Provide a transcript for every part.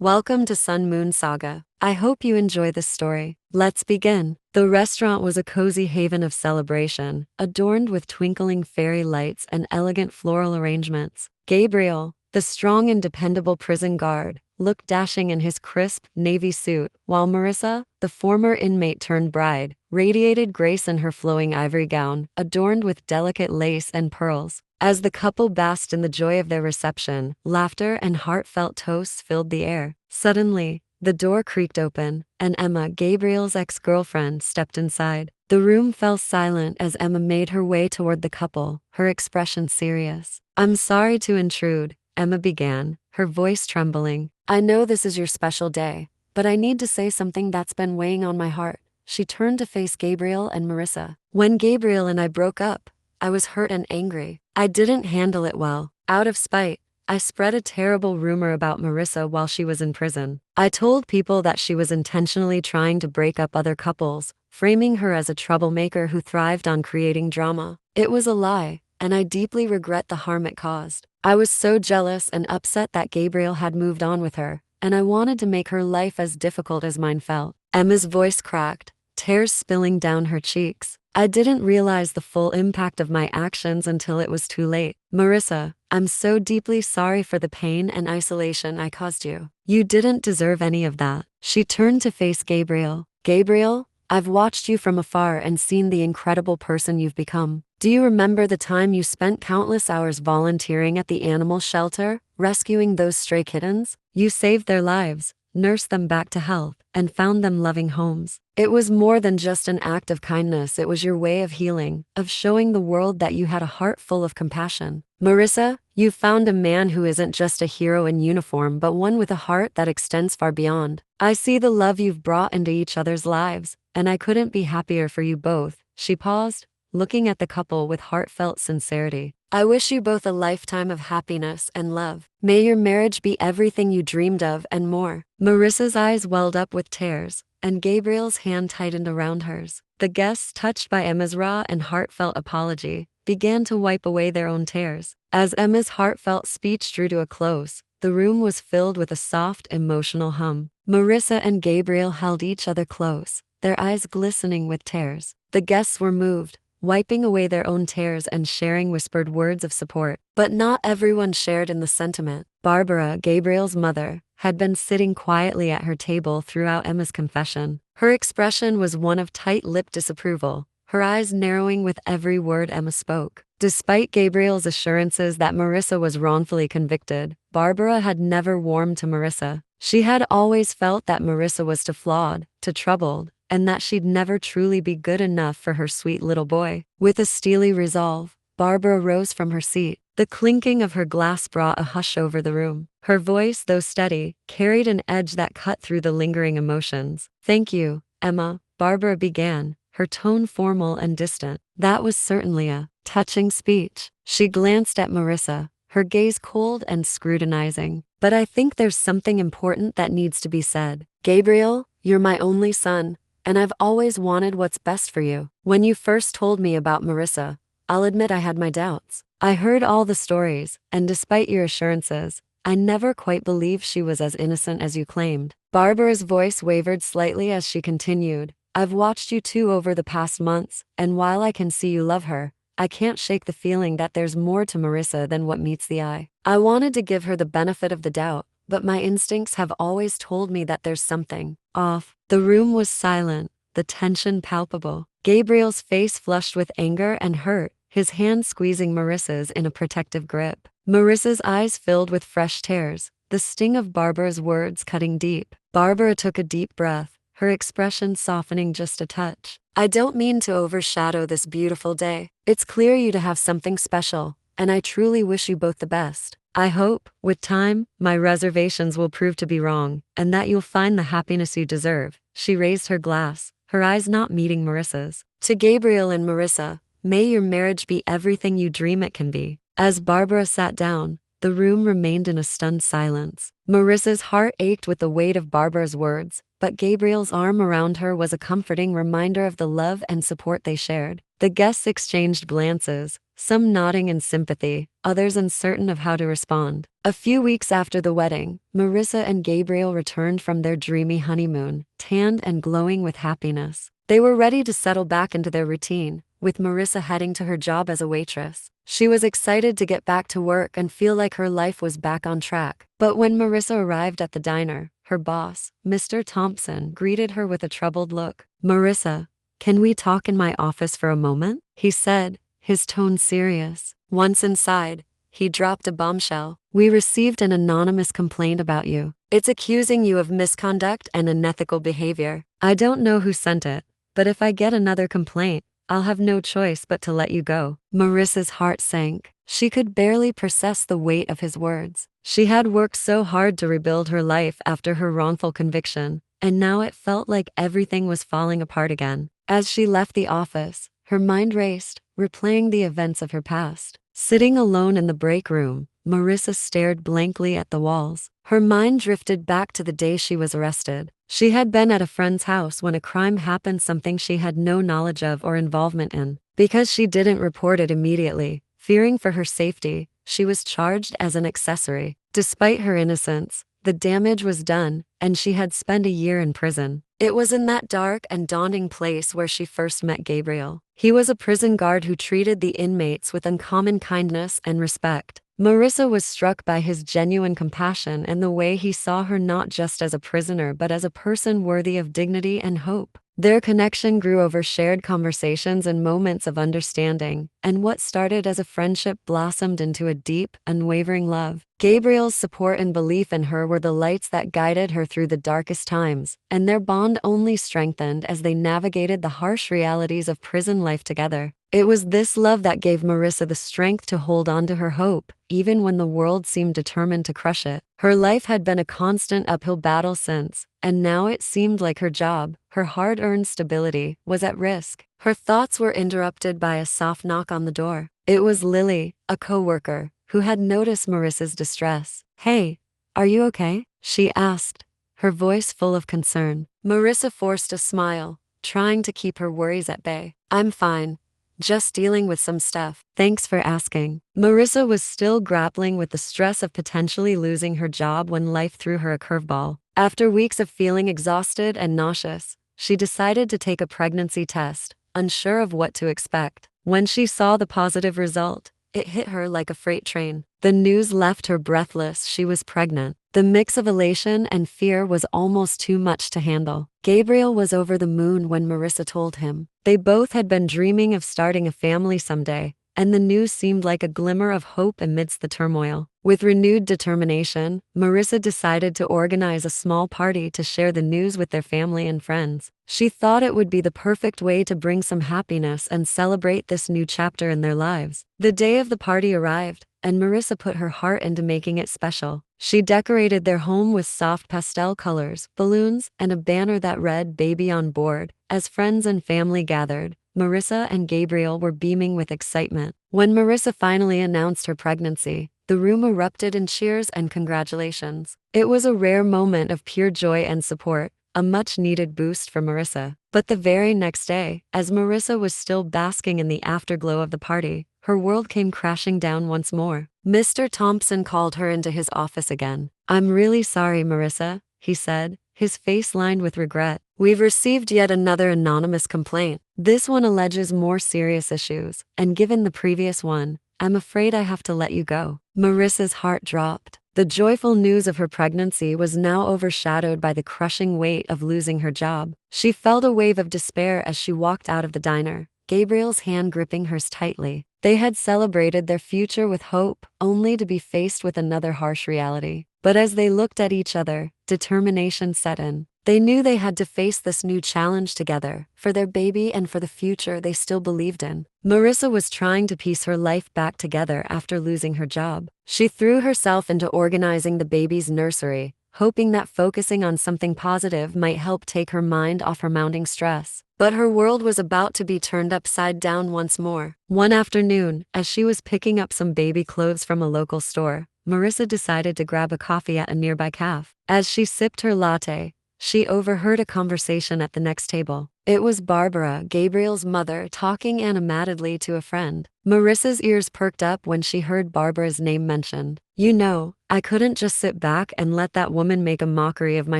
Welcome to Sun Moon Saga. I hope you enjoy this story. Let's begin. The restaurant was a cozy haven of celebration, adorned with twinkling fairy lights and elegant floral arrangements. Gabriel, the strong and dependable prison guard, looked dashing in his crisp navy suit, while Marissa, the former inmate turned bride, radiated grace in her flowing ivory gown, adorned with delicate lace and pearls. As the couple basked in the joy of their reception, laughter and heartfelt toasts filled the air. Suddenly, the door creaked open, and Emma, Gabriel's ex-girlfriend, stepped inside. The room fell silent as Emma made her way toward the couple, her expression serious. "I'm sorry to intrude," Emma began, her voice trembling. "I know this is your special day, but I need to say something that's been weighing on my heart." She turned to face Gabriel and Marissa. "When Gabriel and I broke up, I was hurt and angry. I didn't handle it well. Out of spite, I spread a terrible rumor about Marissa while she was in prison. I told people that she was intentionally trying to break up other couples, framing her as a troublemaker who thrived on creating drama. It was a lie, and I deeply regret the harm it caused. I was so jealous and upset that Gabriel had moved on with her, and I wanted to make her life as difficult as mine felt." Emma's voice cracked, tears spilling down her cheeks. "I didn't realize the full impact of my actions until it was too late. Marissa, I'm so deeply sorry for the pain and isolation I caused you. You didn't deserve any of that." She turned to face Gabriel. "Gabriel, I've watched you from afar and seen the incredible person you've become. Do you remember the time you spent countless hours volunteering at the animal shelter, rescuing those stray kittens? You saved their lives, nursed them back to health, and found them loving homes. It was more than just an act of kindness, it was your way of healing, of showing the world that you had a heart full of compassion. Marissa, you found a man who isn't just a hero in uniform but one with a heart that extends far beyond. I see the love you've brought into each other's lives, and I couldn't be happier for you both." She paused, looking at the couple with heartfelt sincerity. "I wish you both a lifetime of happiness and love. May your marriage be everything you dreamed of and more." Marissa's eyes welled up with tears, and Gabriel's hand tightened around hers. The guests, touched by Emma's raw and heartfelt apology, began to wipe away their own tears. As Emma's heartfelt speech drew to a close, the room was filled with a soft, emotional hum. Marissa and Gabriel held each other close, their eyes glistening with tears. The guests were moved, wiping away their own tears and sharing whispered words of support. But not everyone shared in the sentiment. Barbara, Gabriel's mother, had been sitting quietly at her table throughout Emma's confession. Her expression was one of tight-lipped disapproval, her eyes narrowing with every word Emma spoke. Despite Gabriel's assurances that Marissa was wrongfully convicted, Barbara had never warmed to Marissa. She had always felt that Marissa was too flawed, too troubled, and that she'd never truly be good enough for her sweet little boy. With a steely resolve, Barbara rose from her seat. The clinking of her glass brought a hush over the room. Her voice, though steady, carried an edge that cut through the lingering emotions. "Thank you, Emma," Barbara began, her tone formal and distant. "That was certainly a touching speech." She glanced at Marissa, her gaze cold and scrutinizing. "But I think there's something important that needs to be said. Gabriel, you're my only son, and I've always wanted what's best for you. When you first told me about Marissa, I'll admit I had my doubts. I heard all the stories, and despite your assurances, I never quite believed she was as innocent as you claimed." Barbara's voice wavered slightly as she continued. "I've watched you two over the past months, and while I can see you love her, I can't shake the feeling that there's more to Marissa than what meets the eye. I wanted to give her the benefit of the doubt, but my instincts have always told me that there's something off." The room was silent, the tension palpable. Gabriel's face flushed with anger and hurt, his hand squeezing Marissa's in a protective grip. Marissa's eyes filled with fresh tears, the sting of Barbara's words cutting deep. Barbara took a deep breath, her expression softening just a touch. "I don't mean to overshadow this beautiful day. It's clear you to have something special, and I truly wish you both the best. I hope, with time, my reservations will prove to be wrong, and that you'll find the happiness you deserve." She raised her glass, her eyes not meeting Marissa's. "To Gabriel and Marissa, may your marriage be everything you dream it can be." As Barbara sat down, The room remained in a stunned silence. Marissa's heart ached with the weight of Barbara's words, but Gabriel's arm around her was a comforting reminder of the love and support they shared. The guests exchanged glances, some nodding in sympathy, others uncertain of how to respond. A few weeks after the wedding, Marissa and Gabriel returned from their dreamy honeymoon, tanned and glowing with happiness. They were ready to settle back into their routine, with Marissa heading to her job as a waitress. She was excited to get back to work and feel like her life was back on track. But when Marissa arrived at the diner, her boss, Mr. Thompson, greeted her with a troubled look. "Marissa, can we talk in my office for a moment?" he said, his tone serious. Once inside, he dropped a bombshell. "We received an anonymous complaint about you. It's accusing you of misconduct and unethical behavior. I don't know who sent it, but if I get another complaint, I'll have no choice but to let you go." Marissa's heart sank. She could barely process the weight of his words. She had worked so hard to rebuild her life after her wrongful conviction, and now it felt like everything was falling apart again. As she left the office, her mind raced, replaying the events of her past. Sitting alone in the break room, Marissa stared blankly at the walls. Her mind drifted back to the day she was arrested. She had been at a friend's house when a crime happened, something she had no knowledge of or involvement in. Because she didn't report it immediately, fearing for her safety, she was charged as an accessory. Despite her innocence, the damage was done, and she had spent a year in prison. It was in that dark and daunting place where she first met Gabriel. He was a prison guard who treated the inmates with uncommon kindness and respect. Marissa was struck by his genuine compassion and the way he saw her not just as a prisoner but as a person worthy of dignity and hope. Their connection grew over shared conversations and moments of understanding, and what started as a friendship blossomed into a deep, unwavering love. Gabriel's support and belief in her were the lights that guided her through the darkest times, and their bond only strengthened as they navigated the harsh realities of prison life together. It was this love that gave Marissa the strength to hold on to her hope, even when the world seemed determined to crush it. Her life had been a constant uphill battle since, and now it seemed like her job, her hard-earned stability, was at risk. Her thoughts were interrupted by a soft knock on the door. It was Lily, a coworker, who had noticed Marissa's distress. "Hey, are you okay?" she asked, her voice full of concern. Marissa forced a smile, trying to keep her worries at bay. "I'm fine. Just dealing with some stuff. Thanks for asking." Marissa was still grappling with the stress of potentially losing her job when life threw her a curveball. After weeks of feeling exhausted and nauseous, she decided to take a pregnancy test, unsure of what to expect. When she saw the positive result, it hit her like a freight train. The news left her breathless. She was pregnant. The mix of elation and fear was almost too much to handle. Gabriel was over the moon when Marissa told him. They both had been dreaming of starting a family someday, and the news seemed like a glimmer of hope amidst the turmoil. With renewed determination, Marissa decided to organize a small party to share the news with their family and friends. She thought it would be the perfect way to bring some happiness and celebrate this new chapter in their lives. The day of the party arrived, and Marissa put her heart into making it special. She decorated their home with soft pastel colors, balloons, and a banner that read "Baby on Board." As friends and family gathered, Marissa and Gabriel were beaming with excitement. When Marissa finally announced her pregnancy, the room erupted in cheers and congratulations. It was a rare moment of pure joy and support, a much-needed boost for Marissa. But the very next day, as Marissa was still basking in the afterglow of the party, her world came crashing down once more. Mr. Thompson called her into his office again. "I'm really sorry, Marissa," he said, his face lined with regret. "We've received yet another anonymous complaint. This one alleges more serious issues, and given the previous one, I'm afraid I have to let you go." Marissa's heart dropped. The joyful news of her pregnancy was now overshadowed by the crushing weight of losing her job. She felt a wave of despair as she walked out of the diner, Gabriel's hand gripping hers tightly. They had celebrated their future with hope, only to be faced with another harsh reality. But as they looked at each other, determination set in. They knew they had to face this new challenge together, for their baby and for the future they still believed in. Marissa was trying to piece her life back together after losing her job. She threw herself into organizing the baby's nursery, hoping that focusing on something positive might help take her mind off her mounting stress. But her world was about to be turned upside down once more. One afternoon, as she was picking up some baby clothes from a local store, Marissa decided to grab a coffee at a nearby cafe. As she sipped her latte, she overheard a conversation at the next table. It was Barbara, Gabriel's mother, talking animatedly to a friend. Marissa's ears perked up when she heard Barbara's name mentioned. "You know, I couldn't just sit back and let that woman make a mockery of my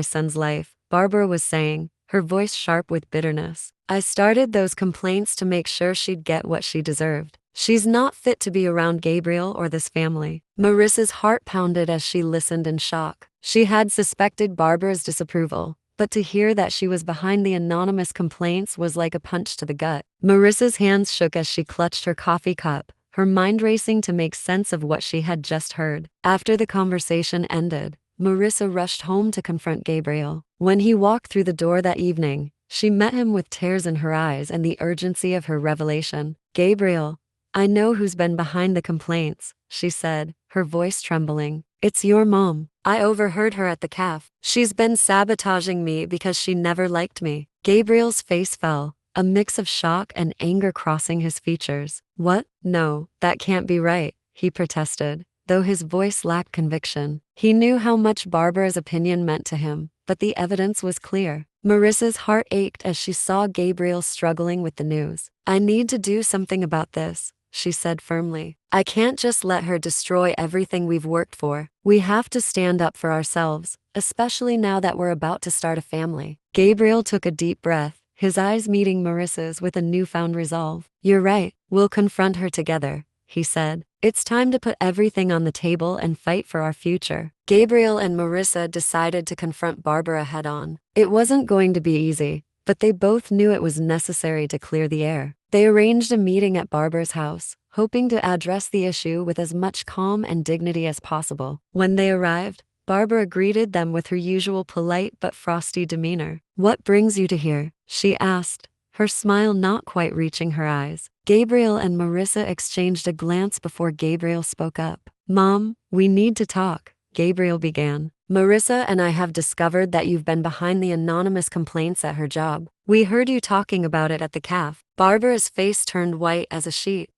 son's life," Barbara was saying, her voice sharp with bitterness. "I started those complaints to make sure she'd get what she deserved. She's not fit to be around Gabriel or this family." Marissa's heart pounded as she listened in shock. She had suspected Barbara's disapproval, but to hear that she was behind the anonymous complaints was like a punch to the gut. Marissa's hands shook as she clutched her coffee cup, her mind racing to make sense of what she had just heard. After the conversation ended, Marissa rushed home to confront Gabriel. When he walked through the door that evening, she met him with tears in her eyes and the urgency of her revelation. "Gabriel, I know who's been behind the complaints," she said, her voice trembling. "It's your mom. I overheard her at the cafe. She's been sabotaging me because she never liked me." Gabriel's face fell, a mix of shock and anger crossing his features. "What? No, that can't be right," he protested, though his voice lacked conviction. He knew how much Barbara's opinion meant to him, but the evidence was clear. Marissa's heart ached as she saw Gabriel struggling with the news. "I need to do something about this," she said firmly. "I can't just let her destroy everything we've worked for. We have to stand up for ourselves, especially now that we're about to start a family." Gabriel took a deep breath, his eyes meeting Marissa's with a newfound resolve. "You're right, we'll confront her together," he said. "It's time to put everything on the table and fight for our future." Gabriel and Marissa decided to confront Barbara head-on. It wasn't going to be easy, but they both knew it was necessary to clear the air. They arranged a meeting at Barbara's house, hoping to address the issue with as much calm and dignity as possible. When they arrived, Barbara greeted them with her usual polite but frosty demeanor. "What brings you to here?" she asked, her smile not quite reaching her eyes. Gabriel and Marissa exchanged a glance before Gabriel spoke up. "Mom, we need to talk," Gabriel began. "Marissa and I have discovered that you've been behind the anonymous complaints at her job. We heard you talking about it at the cafe." Barbara's face turned white as a sheet.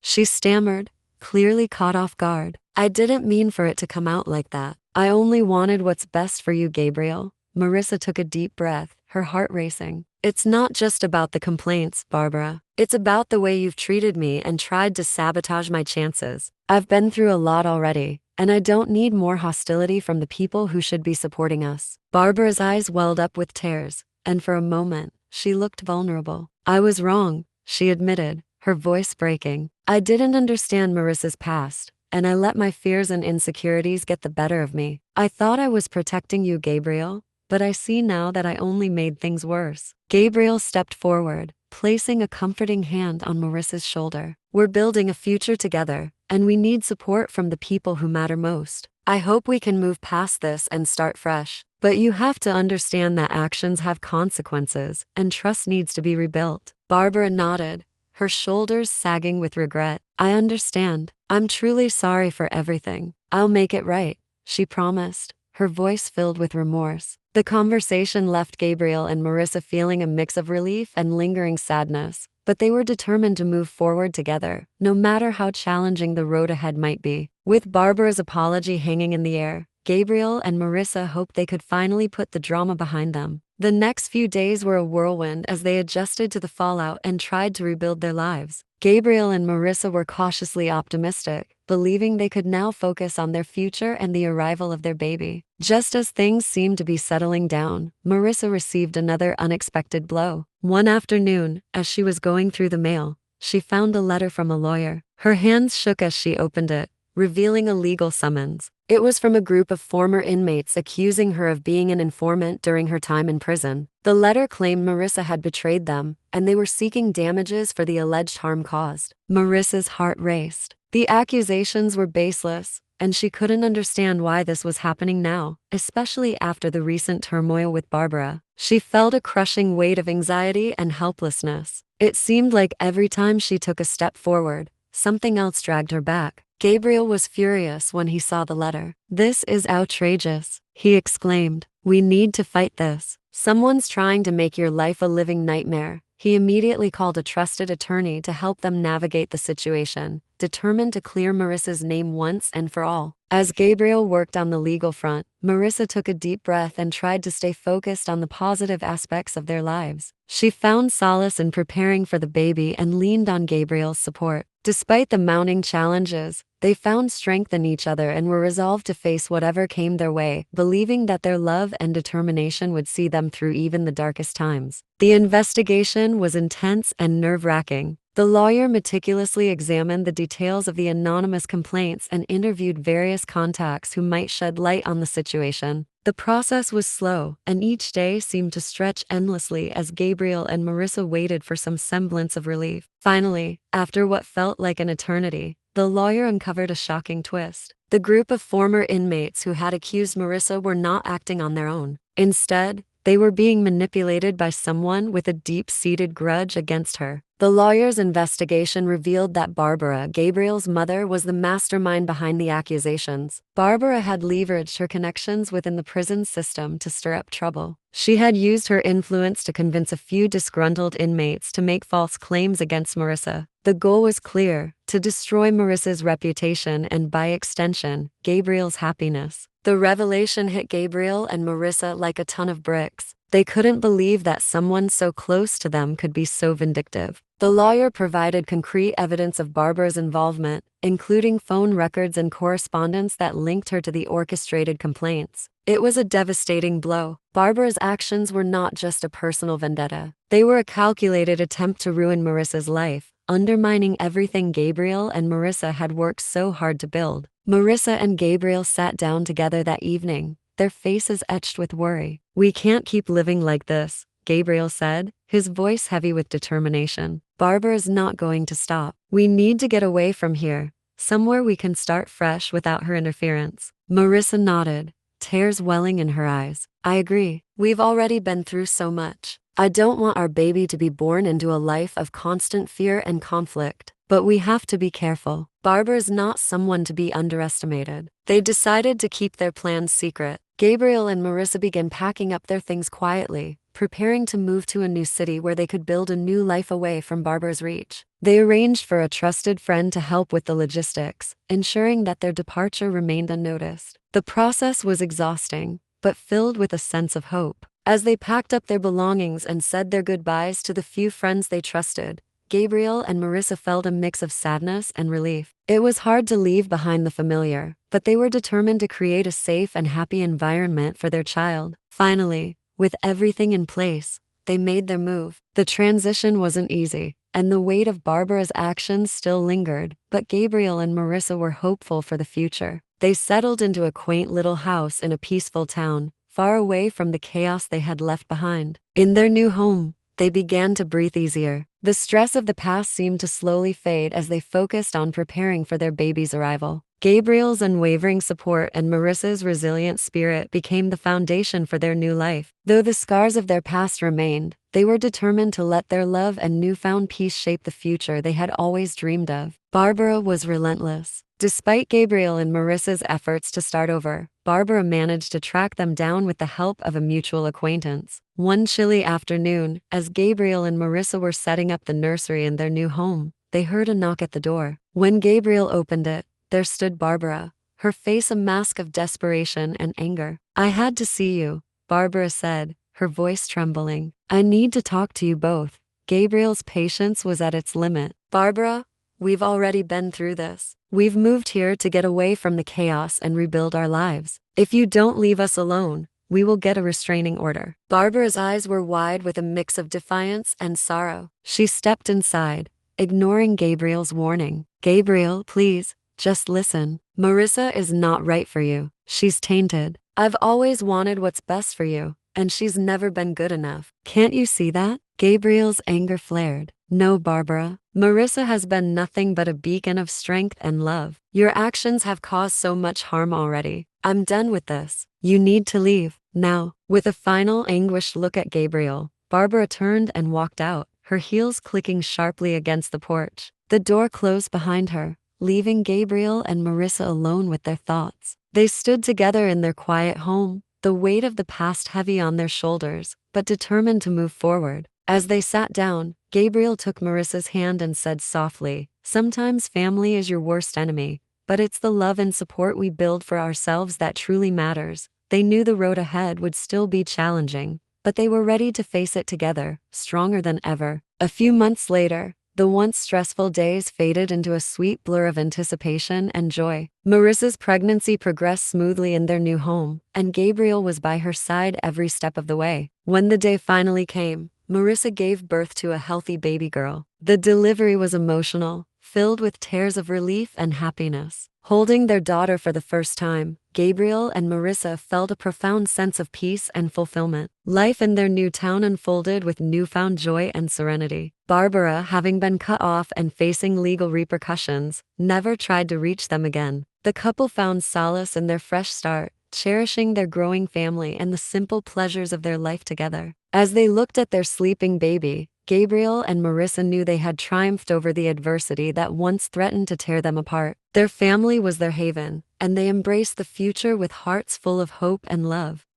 She stammered, clearly caught off guard. "I didn't mean for it to come out like that. I only wanted what's best for you, Gabriel." Marissa took a deep breath, her heart racing. "It's not just about the complaints, Barbara. It's about the way you've treated me and tried to sabotage my chances. I've been through a lot already, and I don't need more hostility from the people who should be supporting us." Barbara's eyes welled up with tears, and for a moment, she looked vulnerable. "I was wrong," she admitted, her voice breaking. "I didn't understand Marissa's past, and I let my fears and insecurities get the better of me. I thought I was protecting you, Gabriel, but I see now that I only made things worse." Gabriel stepped forward, placing a comforting hand on Marissa's shoulder. "We're building a future together, and we need support from the people who matter most. I hope we can move past this and start fresh. But you have to understand that actions have consequences, and trust needs to be rebuilt." Barbara nodded, her shoulders sagging with regret. "I understand. I'm truly sorry for everything. I'll make it right," she promised, her voice filled with remorse. The conversation left Gabriel and Marissa feeling a mix of relief and lingering sadness, but they were determined to move forward together, no matter how challenging the road ahead might be. With Barbara's apology hanging in the air, Gabriel and Marissa hoped they could finally put the drama behind them. The next few days were a whirlwind as they adjusted to the fallout and tried to rebuild their lives. Gabriel and Marissa were cautiously optimistic, believing they could now focus on their future and the arrival of their baby. Just as things seemed to be settling down, Marissa received another unexpected blow. One afternoon, as she was going through the mail, she found a letter from a lawyer. Her hands shook as she opened it, revealing a legal summons. It was from a group of former inmates accusing her of being an informant during her time in prison. The letter claimed Marissa had betrayed them, and they were seeking damages for the alleged harm caused. Marissa's heart raced. The accusations were baseless, and she couldn't understand why this was happening now, especially after the recent turmoil with Barbara. She felt a crushing weight of anxiety and helplessness. It seemed like every time she took a step forward, something else dragged her back. Gabriel was furious when he saw the letter. "This is outrageous," he exclaimed. "We need to fight this. Someone's trying to make your life a living nightmare," He immediately called a trusted attorney to help them navigate the situation, determined to clear Marissa's name once and for all. As Gabriel worked on the legal front, Marissa took a deep breath and tried to stay focused on the positive aspects of their lives. She found solace in preparing for the baby and leaned on Gabriel's support. Despite the mounting challenges, they found strength in each other and were resolved to face whatever came their way, believing that their love and determination would see them through even the darkest times. The investigation was intense and nerve-wracking. The lawyer meticulously examined the details of the anonymous complaints and interviewed various contacts who might shed light on the situation. The process was slow, and each day seemed to stretch endlessly as Gabriel and Marissa waited for some semblance of relief. Finally, after what felt like an eternity, the lawyer uncovered a shocking twist. The group of former inmates who had accused Marissa were not acting on their own. Instead, they were being manipulated by someone with a deep-seated grudge against her. The lawyer's investigation revealed that Barbara, Gabriel's mother, was the mastermind behind the accusations. Barbara had leveraged her connections within the prison system to stir up trouble. She had used her influence to convince a few disgruntled inmates to make false claims against Marissa. The goal was clear: to destroy Marissa's reputation and, by extension, Gabriel's happiness. The revelation hit Gabriel and Marissa like a ton of bricks. They couldn't believe that someone so close to them could be so vindictive. The lawyer provided concrete evidence of Barbara's involvement, including phone records and correspondence that linked her to the orchestrated complaints. It was a devastating blow. Barbara's actions were not just a personal vendetta. They were a calculated attempt to ruin Marissa's life, undermining everything Gabriel and Marissa had worked so hard to build. Marissa and Gabriel sat down together that evening, their faces etched with worry. "We can't keep living like this," Gabriel said, his voice heavy with determination. "Barbara's not going to stop. We need to get away from here, somewhere we can start fresh without her interference." Marissa nodded, tears welling in her eyes. "I agree. We've already been through so much. I don't want our baby to be born into a life of constant fear and conflict. But we have to be careful. Barbara's not someone to be underestimated." They decided to keep their plans secret. Gabriel and Marissa began packing up their things quietly, preparing to move to a new city where they could build a new life away from Barbara's reach. They arranged for a trusted friend to help with the logistics, ensuring that their departure remained unnoticed. The process was exhausting, but filled with a sense of hope. As they packed up their belongings and said their goodbyes to the few friends they trusted, Gabriel and Marissa felt a mix of sadness and relief. It was hard to leave behind the familiar, but they were determined to create a safe and happy environment for their child. Finally, with everything in place, they made their move. The transition wasn't easy, and the weight of Barbara's actions still lingered, but Gabriel and Marissa were hopeful for the future. They settled into a quaint little house in a peaceful town, far away from the chaos they had left behind. In their new home, they began to breathe easier. The stress of the past seemed to slowly fade as they focused on preparing for their baby's arrival. Gabriel's unwavering support and Marissa's resilient spirit became the foundation for their new life. Though the scars of their past remained, they were determined to let their love and newfound peace shape the future they had always dreamed of. Barbara was relentless. Despite Gabriel and Marissa's efforts to start over, Barbara managed to track them down with the help of a mutual acquaintance. One chilly afternoon, as Gabriel and Marissa were setting up the nursery in their new home, they heard a knock at the door. When Gabriel opened it, there stood Barbara, her face a mask of desperation and anger. "I had to see you," Barbara said, her voice trembling. "I need to talk to you both." Gabriel's patience was at its limit. "Barbara, we've already been through this. We've moved here to get away from the chaos and rebuild our lives. If you don't leave us alone, we will get a restraining order." Barbara's eyes were wide with a mix of defiance and sorrow. She stepped inside, ignoring Gabriel's warning. "Gabriel, please, just listen. Marissa is not right for you. She's tainted. I've always wanted what's best for you, and she's never been good enough. Can't you see that?" Gabriel's anger flared. "No, Barbara. Marissa has been nothing but a beacon of strength and love. Your actions have caused so much harm already. I'm done with this. You need to leave, now." With a final anguished look at Gabriel, Barbara turned and walked out, her heels clicking sharply against the porch. The door closed behind her, leaving Gabriel and Marissa alone with their thoughts. They stood together in their quiet home, the weight of the past heavy on their shoulders, but determined to move forward. As they sat down, Gabriel took Marissa's hand and said softly, "Sometimes family is your worst enemy, but it's the love and support we build for ourselves that truly matters." They knew the road ahead would still be challenging, but they were ready to face it together, stronger than ever. A few months later, the once stressful days faded into a sweet blur of anticipation and joy. Marissa's pregnancy progressed smoothly in their new home, and Gabriel was by her side every step of the way. When the day finally came, Marissa gave birth to a healthy baby girl. The delivery was emotional, filled with tears of relief and happiness. Holding their daughter for the first time, Gabriel and Marissa felt a profound sense of peace and fulfillment. Life in their new town unfolded with newfound joy and serenity. Barbara, having been cut off and facing legal repercussions, never tried to reach them again. The couple found solace in their fresh start, cherishing their growing family and the simple pleasures of their life together. As they looked at their sleeping baby, Gabriel and Marissa knew they had triumphed over the adversity that once threatened to tear them apart. Their family was their haven, and they embraced the future with hearts full of hope and love.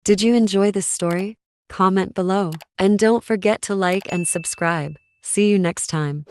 Did you enjoy this story? Comment below, and don't forget to like and subscribe. See you next time.